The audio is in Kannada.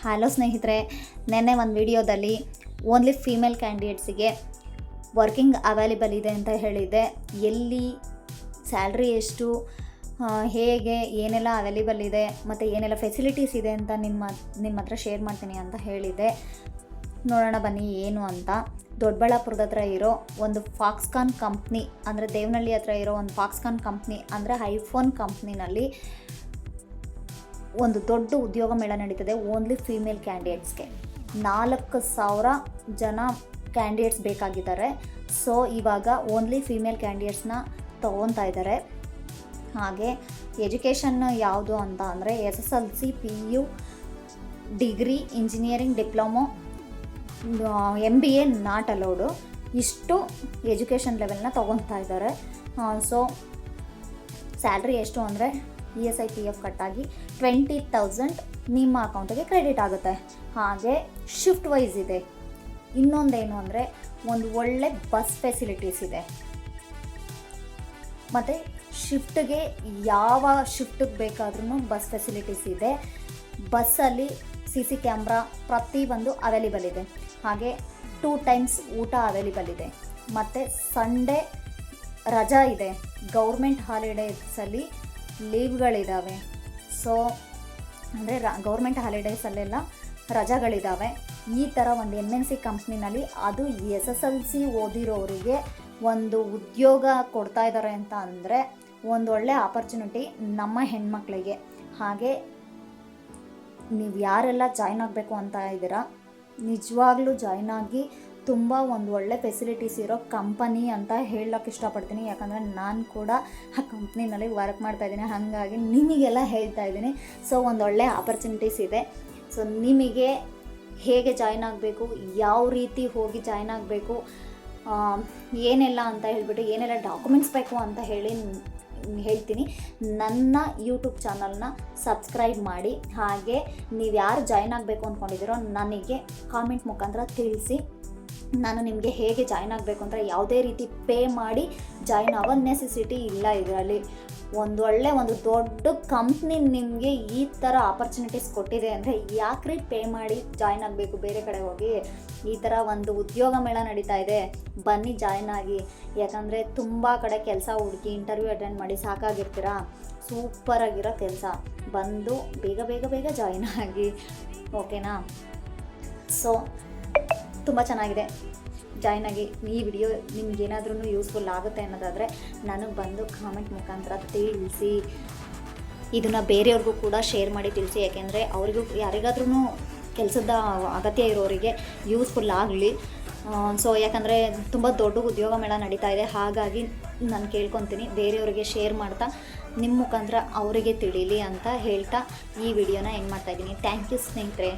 ಹಲೋ ಸ್ನೇಹಿತರೆ, ನೆನ್ನೆ ಒಂದು ವಿಡಿಯೋದಲ್ಲಿ ಓನ್ಲಿ ಫೀಮೇಲ್ ಕ್ಯಾಂಡಿಡೇಟ್ಸಿಗೆ ವರ್ಕಿಂಗ್ ಅವೈಲೇಬಲ್ ಇದೆ ಅಂತ ಹೇಳಿದ್ದೆ. ಎಲ್ಲಿ, ಸ್ಯಾಲ್ರಿ ಎಷ್ಟು, ಹೇಗೆ, ಏನೆಲ್ಲ ಅವೈಲೇಬಲ್ ಇದೆ ಮತ್ತು ಏನೆಲ್ಲ ಫೆಸಿಲಿಟೀಸ್ ಇದೆ ಅಂತ ನಿಮ್ಮ ಹತ್ರ ಶೇರ್ ಮಾಡ್ತೀನಿ ಅಂತ ಹೇಳಿದ್ದೆ. ನೋಡೋಣ ಬನ್ನಿ ಏನು ಅಂತ. ದೊಡ್ಡಬಳ್ಳಾಪುರದ ಹತ್ರ ಇರೋ ಒಂದು ಫಾಕ್ಸ್ಕಾನ್ ಕಂಪ್ನಿ, ಅಂದರೆ ದೇವನಹಳ್ಳಿ ಹತ್ರ ಇರೋ ಒಂದು ಫಾಕ್ಸ್ಕಾನ್ ಕಂಪ್ನಿ ಅಂದರೆ ಐಫೋನ್ ಕಂಪ್ನಿನಲ್ಲಿ ಒಂದು ದೊಡ್ಡ ಉದ್ಯೋಗ ಮೇಳ ನಡೀತದೆ ಓನ್ಲಿ ಫೀಮೇಲ್ ಕ್ಯಾಂಡಿಡೇಟ್ಸ್ಗೆ. 4,000 ಜನ ಕ್ಯಾಂಡಿಡೇಟ್ಸ್ ಬೇಕಾಗಿದ್ದಾರೆ. ಸೊ ಇವಾಗ ಓನ್ಲಿ ಫೀಮೇಲ್ ಕ್ಯಾಂಡಿಡೇಟ್ಸ್ನ ತೊಗೊತಾ ಇದ್ದಾರೆ. ಹಾಗೆ ಎಜುಕೇಷನ್ ಯಾವುದು ಅಂತ ಅಂದರೆ SSLC, PU, degree, engineering, diploma, MBA not allowed. ಇಷ್ಟು ಎಜುಕೇಷನ್ ಲೆವೆಲ್ನ ತೊಗೊತಾ ಇದ್ದಾರೆ. ಸೊ ಸ್ಯಾಲ್ರಿ ಎಷ್ಟು ಅಂದರೆ ESI PF ಕಟ್ಟಾಗಿ 20,000 ನಿಮ್ಮ ಅಕೌಂಟಿಗೆ ಕ್ರೆಡಿಟ್ ಆಗುತ್ತೆ. ಹಾಗೆ ಶಿಫ್ಟ್ ವೈಸ್ ಇದೆ. ಇನ್ನೊಂದೇನು ಅಂದರೆ ಒಂದು ಒಳ್ಳೆ ಬಸ್ ಫೆಸಿಲಿಟೀಸ್ ಇದೆ. ಮತ್ತು ಶಿಫ್ಟ್ಗೆ ಯಾವ ಶಿಫ್ಟಿಗೆ ಬೇಕಾದ್ರೂ ಬಸ್ ಫೆಸಿಲಿಟೀಸ್ ಇದೆ. ಬಸ್ಸಲ್ಲಿ CC ಕ್ಯಾಮ್ರಾ ಪ್ರತಿಯೊಂದು ಅವೈಲೇಬಲ್ ಇದೆ. ಹಾಗೆ 2 ಟೈಮ್ಸ್ ಊಟ ಅವೈಲೇಬಲ್ ಇದೆ. ಮತ್ತು ಸಂಡೇ ರಜಾ ಇದೆ. ಗೌರ್ಮೆಂಟ್ ಹಾಲಿಡೇಸಲ್ಲಿ ಲೀವ್ಗಳಿದ್ದಾವೆ. ಸೊ ಅಂದರೆ ಗೌರ್ಮೆಂಟ್ ಹಾಲಿಡೇಸಲ್ಲೆಲ್ಲ ರಜಾಗಳಿದ್ದಾವೆ. ಈ ಥರ ಒಂದು MNC ಕಂಪ್ನಿನಲ್ಲಿ ಅದು SSLC ಓದಿರೋರಿಗೆ ಒಂದು ಉದ್ಯೋಗ ಕೊಡ್ತಾ ಇದ್ದಾರೆ ಅಂತ ಅಂದರೆ ಒಂದೊಳ್ಳೆ ಆಪರ್ಚುನಿಟಿ ನಮ್ಮ ಹೆಣ್ಮಕ್ಳಿಗೆ. ಹಾಗೆ ನೀವು ಯಾರೆಲ್ಲ ಜಾಯ್ನ್ ಆಗಬೇಕು ಅಂತ ಇದ್ದೀರಾ, ನಿಜವಾಗ್ಲೂ ಜಾಯ್ನ್ ಆಗಿ ತುಂಬ ಒಂದು ಒಳ್ಳೆ ಫೆಸಿಲಿಟೀಸ್ ಇರೋ ಕಂಪನಿ ಅಂತ ಹೇಳೋಕ್ಕೆ ಇಷ್ಟಪಡ್ತೀನಿ. ಯಾಕಂದರೆ ನಾನು ಕೂಡ ಆ ಕಂಪ್ನಿನಲ್ಲಿ ವರ್ಕ್ ಮಾಡ್ತಾಯಿದ್ದೀನಿ. ಹಾಗಾಗಿ ನಿಮಗೆಲ್ಲ ಹೇಳ್ತಾ ಇದ್ದೀನಿ. ಸೊ ಒಂದೊಳ್ಳೆ ಆಪರ್ಚುನಿಟೀಸ್ ಇದೆ. ಸೊ ನಿಮಗೆ ಹೇಗೆ ಜಾಯ್ನ್ ಆಗಬೇಕು, ಯಾವ ರೀತಿ ಹೋಗಿ ಜಾಯ್ನ್ ಆಗಬೇಕು, ಏನೆಲ್ಲ ಅಂತ ಹೇಳಿಬಿಟ್ಟು ಏನೆಲ್ಲ ಡಾಕ್ಯುಮೆಂಟ್ಸ್ ಬೇಕು ಅಂತ ಹೇಳ್ತೀನಿ. ನನ್ನ ಯೂಟ್ಯೂಬ್ ಚಾನಲ್ನ ಸಬ್ಸ್ಕ್ರೈಬ್ ಮಾಡಿ. ಹಾಗೆ ನೀವು ಯಾರು ಜಾಯ್ನ್ ಆಗಬೇಕು ಅಂದ್ಕೊಂಡಿದ್ದೀರೋ ನನಗೆ ಕಾಮೆಂಟ್ ಮುಖಾಂತರ ತಿಳಿಸಿ. ನಾನು ನಿಮಗೆ ಹೇಗೆ ಜಾಯ್ನ್ ಆಗಬೇಕು ಅಂದರೆ ಯಾವುದೇ ರೀತಿ ಪೇ ಮಾಡಿ ಜಾಯ್ನ್ ಆಗೋ ನೆಸೆಸಿಟಿ ಇಲ್ಲ. ಇದರಲ್ಲಿ ಒಂದು ದೊಡ್ಡ ಕಂಪ್ನಿ ನಿಮಗೆ ಈ ಥರ ಆಪರ್ಚುನಿಟೀಸ್ ಕೊಟ್ಟಿದೆ ಅಂದರೆ ಯಾಕ್ರಿ ಪೇ ಮಾಡಿ ಜಾಯ್ನ್ ಆಗಬೇಕು ಬೇರೆ ಕಡೆ ಹೋಗಿ. ಈ ಥರ ಒಂದು ಉದ್ಯೋಗ ಮೇಳ ನಡೀತಾ ಇದೆ, ಬನ್ನಿ ಜಾಯ್ನ್ ಆಗಿ. ಯಾಕಂದರೆ ತುಂಬ ಕಡೆ ಕೆಲಸ ಹುಡುಕಿ ಇಂಟರ್ವ್ಯೂ ಅಟೆಂಡ್ ಮಾಡಿ ಸಾಕಾಗಿರ್ತೀರಾ. ಸೂಪರಾಗಿರೋ ಕೆಲಸ, ಬಂದು ಬೇಗ ಜಾಯ್ನ್ ಆಗಿ, ಓಕೆನಾ? ಸೊ ತುಂಬ ಚೆನ್ನಾಗಿದೆ, ಜಾಯ್ನ್ ಆಗಿ. ಈ ವಿಡಿಯೋ ನಿಮ್ಗೇನಾದ್ರೂ ಯೂಸ್ಫುಲ್ ಆಗುತ್ತೆ ಅನ್ನೋದಾದರೆ ನನಗೆ ಬಂದು ಕಾಮೆಂಟ್ ಮುಖಾಂತರ ತಿಳಿಸಿ. ಇದನ್ನು ಬೇರೆಯವ್ರಿಗೂ ಕೂಡ ಶೇರ್ ಮಾಡಿ ತಿಳಿಸಿ. ಯಾಕೆಂದರೆ ಅವರಿಗೂ ಯಾರಿಗಾದ್ರೂ ಕೆಲಸದ ಅಗತ್ಯ ಇರೋರಿಗೆ ಯೂಸ್ಫುಲ್ ಆಗಲಿ. ಸೊ ಯಾಕಂದರೆ ತುಂಬ ದೊಡ್ಡ ಉದ್ಯೋಗ ಮೇಳ ನಡೀತಾ ಇದೆ. ಹಾಗಾಗಿ ನಾನು ಕೇಳ್ಕೊತೀನಿ, ಬೇರೆಯವರಿಗೆ ಶೇರ್ ಮಾಡ್ತಾ ನಿಮ್ಮ ಮುಖಾಂತರ ಅವರಿಗೆ ತಿಳಿಲಿ ಅಂತ ಹೇಳ್ತಾ ಈ ವಿಡಿಯೋನ ಎಂಡ್ ಮಾಡ್ತಾಯಿದ್ದೀನಿ. ಥ್ಯಾಂಕ್ ಯು ಸ್ನೇಹಿತರೆ.